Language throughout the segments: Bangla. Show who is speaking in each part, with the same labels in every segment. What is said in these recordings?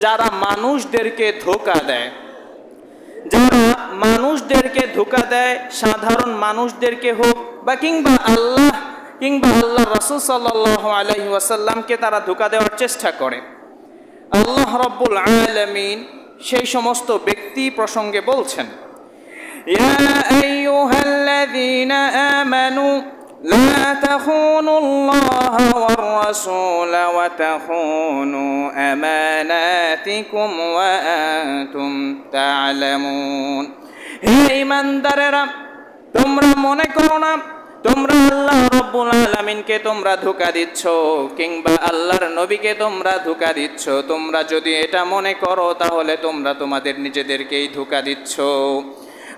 Speaker 1: যারা মানুষদেরকে ধোঁকা দেয়, যারা মানুষদেরকে ধোঁকা দেয়, সাধারণ মানুষদেরকে হোক বা কিংবা আল্লাহ রাসূল সাল্লাল্লাহু আলাইহি ওয়াসাল্লামকে তারা ধোঁকা দেওয়ার চেষ্টা করে, আল্লাহ রাব্বুল আলামিন সেই সমস্ত ব্যক্তি প্রসঙ্গে বলছেন, ইয়া আইয়ুহাল্লাযীনা আমানু লা তাখুনুল্লাহা ওয়ার রাসূল ওয়া তাখুনু আমানাতিকুম ওয়া আনতুম তা'লামুন। হে ঈমানদারেরা, তোমরা মনে করো না তোমরা আল্লাহ রাব্বুল আলামিনকে তোমরা ধোঁকা দিচ্ছ কিংবা আল্লাহর নবীকে তোমরা ধোঁকা দিচ্ছ। তোমরা যদি এটা মনে করো তাহলে তোমরা তোমাদের নিজেদেরকেই ধোঁকা দিচ্ছ।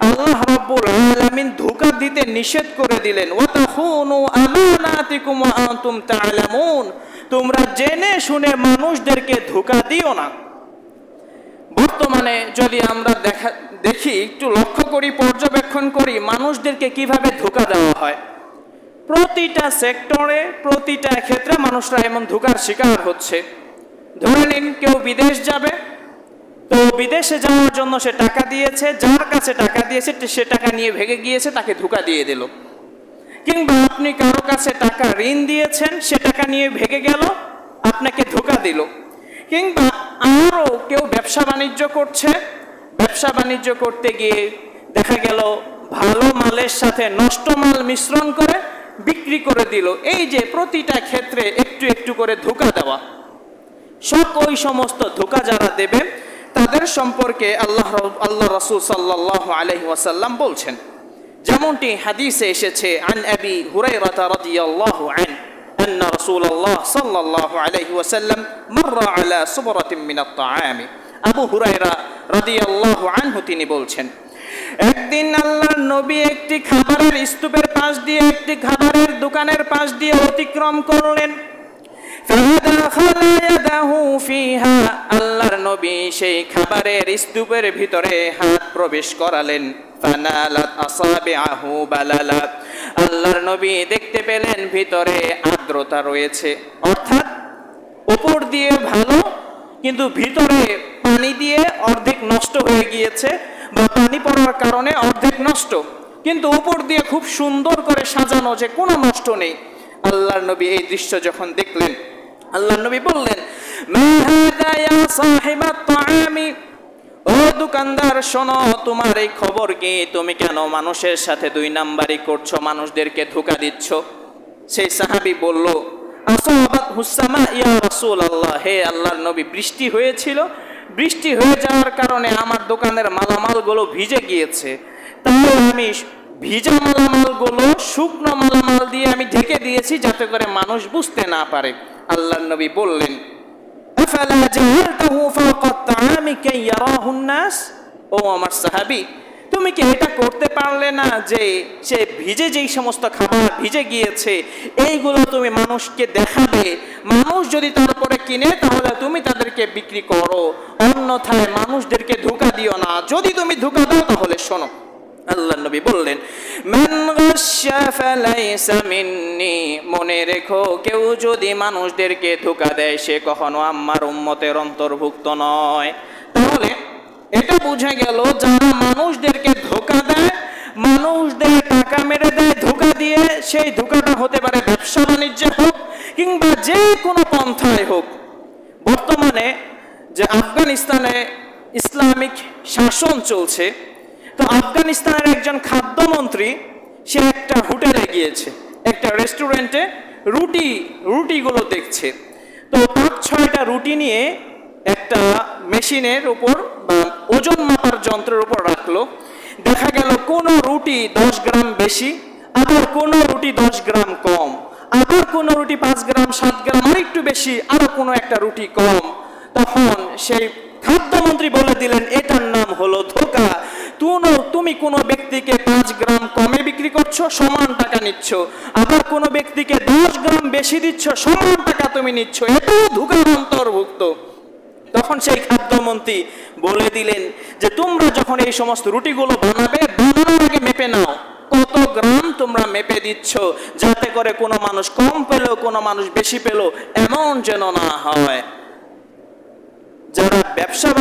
Speaker 1: আল্লাহ রাব্বুল আলামিন ধোঁকা দিতে নিষেধ করে দিলেন, ওয়া তাখুনু আমানাতিকুম ওয়া আনতুম তা'লামুন, তোমরা জেনে শুনে মানুষদেরকে ধোঁকা দিও না। বর্তমানে যদি আমরা দেখি, একটু লক্ষ্য করি, পর্যবেক্ষণ করি মানুষদেরকে কিভাবে ধোঁকা দেওয়া হয়। প্রতিটা সেক্টরে, প্রতিটা ক্ষেত্রে মানুষরা এমন ধোঁকার শিকার হচ্ছে। ধরে নিন কেউ বিদেশ যাবে, তো বিদেশে যাওয়ার জন্য সে টাকা দিয়েছে, যার কাছে টাকা দিয়েছে সে টাকা নিয়ে ভেগে গিয়েছে, তাকে ধোঁকা দিয়ে দিল। কিংবা আপনি কারো কাছে টাকা ঋণ দিয়েছেন, সে টাকা নিয়ে ভেগে গেল, আপনাকে ধোঁকা দিল। কিংবা আরও কেউ ব্যবসা বাণিজ্য করছে, ব্যবসা বাণিজ্য করতে গিয়ে দেখা গেল ভালো মালের সাথে নষ্ট মাল মিশ্রণ করে বিক্রি করে দিল। এই যে প্রতিটা ক্ষেত্রে একটু একটু করে ধোঁকা দেওয়া, সব ওই সমস্ত ধোঁকা যারা দেবে তাদের সম্পর্কে আল্লাহ রাসূল সাল্লাল্লাহু আলাইহি ওয়াসাল্লাম বলছেন, যেমনটি হাদিসে এসেছে, আন আবি হুরায়রা রাদিয়াল্লাহু আনহু আন্না রাসূলুল্লাহ সাল্লাল্লাহু আলাইহি ওয়াসাল্লাম মাররা আলা সুবরাতিন মিনাত তাআম। আবু হুরায়রা রাদিয়াল্লাহু আনহু তিনি বলছেন, একদিন আল্লাহর নবী একটি খাবারের স্তূপের পাশ দিয়ে, একটি খাবারের দোকানের পাশ দিয়ে অতিক্রম করলেন। আল্লাহর নবী সেই খাবারের স্তূপের ভিতরে হাত প্রবেশ করালেন। আল্লাহর নবী দেখতে পেলেন ভিতরে আর্দ্রতা রয়েছে, অর্থাৎ উপর দিয়ে ভালো কিন্তু ভিতরে পানি দিয়ে অর্ধেক নষ্ট হয়ে গিয়েছে বা পানি পড়ার কারণে অর্ধেক নষ্ট, কিন্তু উপর দিয়ে খুব সুন্দর করে সাজানো যে কোনো নষ্ট নেই। আল্লাহর নবী এই দৃশ্য যখন দেখলেন, আল্লাহর নবী বললেন, মা হাযা ইয়া সাহিবাত তাআমি, ও দোকানদার শোনো, তোমার এই খবর কি? তুমি কেন মানুষের সাথে দুই নাম্বারি করছো, মানুষদেরকে ধোঁকা দিচ্ছ? সেই সাহাবী বলল, আসাবাত হুসামা ইয়া রাসূলুল্লাহ, হে আল্লাহর নবী, বৃষ্টি হয়েছিল, বৃষ্টি হয়ে যাওয়ার কারণে আমার দোকানের মালামালগুলো ভিজে গিয়েছে, তাই আমি ভিজা মালামালগুলো শুকনো মালামাল দিয়ে আমি ঢেকে দিয়েছি যাতে করে মানুষ বুঝতে না পারে। আল্লাহর নবী বললেন, আফালা জাআলতাহু ফাওকা তাআমি কাই ইয়ারাহুন নাস, ও আমার সাহাবী, তুমি কি এটা করতে পারলে না যে সে ভিজে যেই সমস্ত খাবার ভিজে গিয়েছে এইগুলো তুমি মানুষকে দেখাবে, মানুষ যদি তারপরে কিনে তাহলে তুমি তাদেরকে বিক্রি করো, অন্যথায় মানুষদেরকে ধোঁকা দিও না। যদি তুমি ধোঁকা দাও তাহলে শোনো, আল্লাহর নবী বললেন, মান গাশশা ফালাইসা মিন্নি, মনে রেখো কেউ যদি মানুষদেরকে ধোঁকা দেয় সে কখনো আমার উম্মতের অন্তর্ভুক্ত নয়। তাহলে এটা বোঝা গেল যারা মানুষদেরকে ধোঁকা দেয়, মানুষদের টাকা মেরে দেয় ধোঁকা দিয়ে, সেই ধোঁকাটা হতে পারে ব্যবসা বাণিজ্যে হোক কিংবা যে কোনো পন্থায় হোক। বর্তমানে যে আফগানিস্তানে ইসলামিক শাসন চলছে, তো আফগানিস্তানের একজন খাদ্যমন্ত্রী সে একটা হোটেলে গিয়েছে, একটা রেস্টুরেন্টে রুটিগুলো দেখছে। তো 5-6টা রুটি নিয়ে একটা মেশিনের উপর বা ওজন মাপার যন্ত্রের উপর রাখলো। দেখা গেল কোনো রুটি 10 গ্রাম বেশি, আবার কোনো রুটি 10 গ্রাম কম, আবার কোনো রুটি 5 গ্রাম 7 গ্রাম আর একটু বেশি, আরো কোনো একটা রুটি কম। তখন সেই খাদ্যমন্ত্রী বলে দিলেন, এটার নাম হলো ধোঁকা। তুমি কোনো ব্যক্তিকে 5 গ্রাম কমে বিক্রি করছো, সমান টাকা নিচ্ছ, আবার কোনো ব্যক্তিকে 10 গ্রাম বেশি দিচ্ছ, সমান টাকা তুমি নিচ্ছ, এটাও ধোঁকার অন্তর্ভুক্ত। তখন সেই খাদ্যমন্ত্রী বলে দিলেন যে তোমরা যখন এই সমস্ত রুটিগুলো বানাবে, বানানোর আগে মেপে নাও কত গ্রাম তোমরা মেপে দিচ্ছ, যাতে করে কোনো মানুষ কম পেলো কোনো মানুষ বেশি পেলো এমন যেন না হয়। যারা ব্যবসা